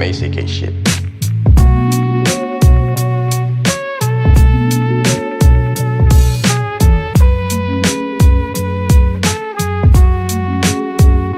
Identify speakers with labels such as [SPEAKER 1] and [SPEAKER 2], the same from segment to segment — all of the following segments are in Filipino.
[SPEAKER 1] ACK shit.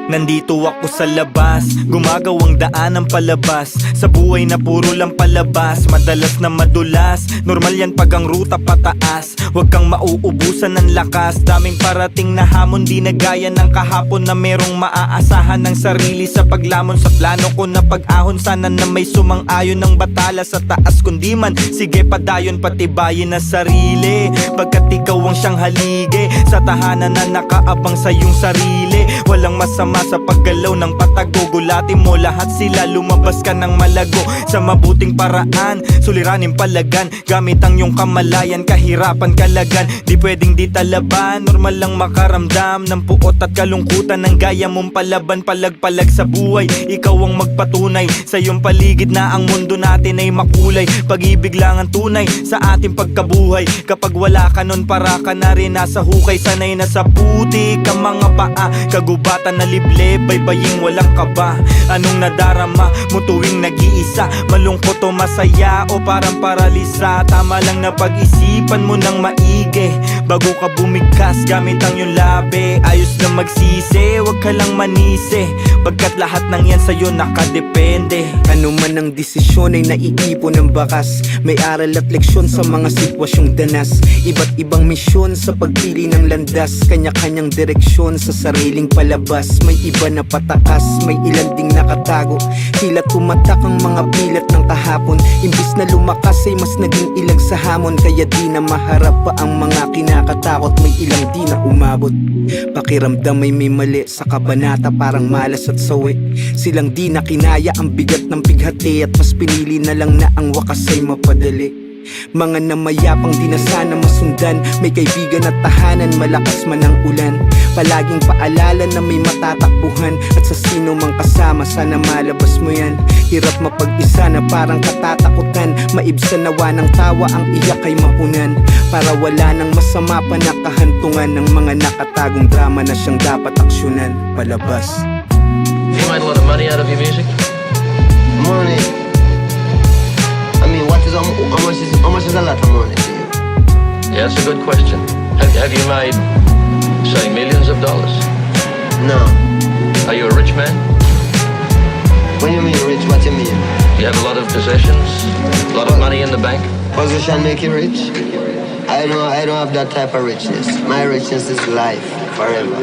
[SPEAKER 2] Nandito ako sa labas, gumagawang daan ng palabas sa buhay na puro lang palabas, madalas na madulas. Normal yan pag ang ruta pataas, huwag kang mauubusan ng lakas. Daming parating na hamon, di na gaya ng kahapon na merong maaasahan ng sarili sa paglamon. Sa plano ko na pag-ahon, sana na may sumang-ayon ng batala sa taas. Kundi man, sige padayon, patibayin na sarili, pagkat ikaw ang siyang haligi sa tahanan na nakaabang sa iyong sarili. Walang masama sa paggalaw ng patago, gulatin mo lahat sila, lumabas ka ng malago. Sa mabuting paraan, suliranin palagan, gamit ang iyong kamalayan, kahirapan kalagan. Di pwedeng di talaban, normal lang makaramdam ng puot at kalungkutan ng gaya mong palaban. Palag-palag sa buhay, ikaw ang magpatunay sa iyong paligid na ang mundo natin ay makulay. Pag-ibig lang ang tunay sa ating pagkabuhay. Kapag wala ka nun, para ka na rin nasa hukay. Sanay na sa putik ang mga paa, kagubatan na liblib, baybaying walang kaba. Anong nadarama mo tuwing nag-iisa? Malungkot o masaya o parang paralisa? Tama lang na pag-isipan mo ng maigi bago ka bumigkas gamit ang iyong labi. Ayos lang magsisi, wag ka lang manisi, pagkat lahat ng yan sa'yo nakadepende.
[SPEAKER 3] Ano man ang desisyon ay naiipon ng bakas, may aral at leksyon sa mga sitwasyong danas. Iba't ibang misyon sa pagpili ng landas, kanya-kanyang direksyon sa sariling palabas. May iba na patakas, may ilan ding nakatago, tila tumatak ang mga pilat ng kahapon. Imbis na lumakas ay mas naging ilag sa hamon, kaya di na maharap pa ang mga kinakatakot. May ilang di na umabot, pakiramdam ay may mali sa kabanata, parang malas at sawi. Silang di na kinaya ang bigat ng bighati, at mas pinili na lang na ang wakas ay mapadali. Mga namayapang di na sana masundan, may kaibigan at tahanan, malakas man ang ulan. Palaging paalala na may matatakbuhan, at sa sino mang kasama sana malabas mo yan. Hirap mapag-isa na parang katatakutan, maibsan nawa ng tawa, ang iyak ay mapunan. Para wala nang masama pa na kahantungan ng mga nakatagong drama na siyang dapat aksyonan. Palabas.
[SPEAKER 4] You made a lot of money out of your music?
[SPEAKER 5] Money. I mean, how much is a lot of money to you?
[SPEAKER 4] Yeah, that's a good question. Have you made, say, millions of dollars?
[SPEAKER 5] No.
[SPEAKER 4] Are you a rich man?
[SPEAKER 5] When you mean rich, what you mean?
[SPEAKER 4] You have a lot of possessions? A lot of money in the bank?
[SPEAKER 5] Position make you rich? I don't have that type of richness. My richness is life, forever.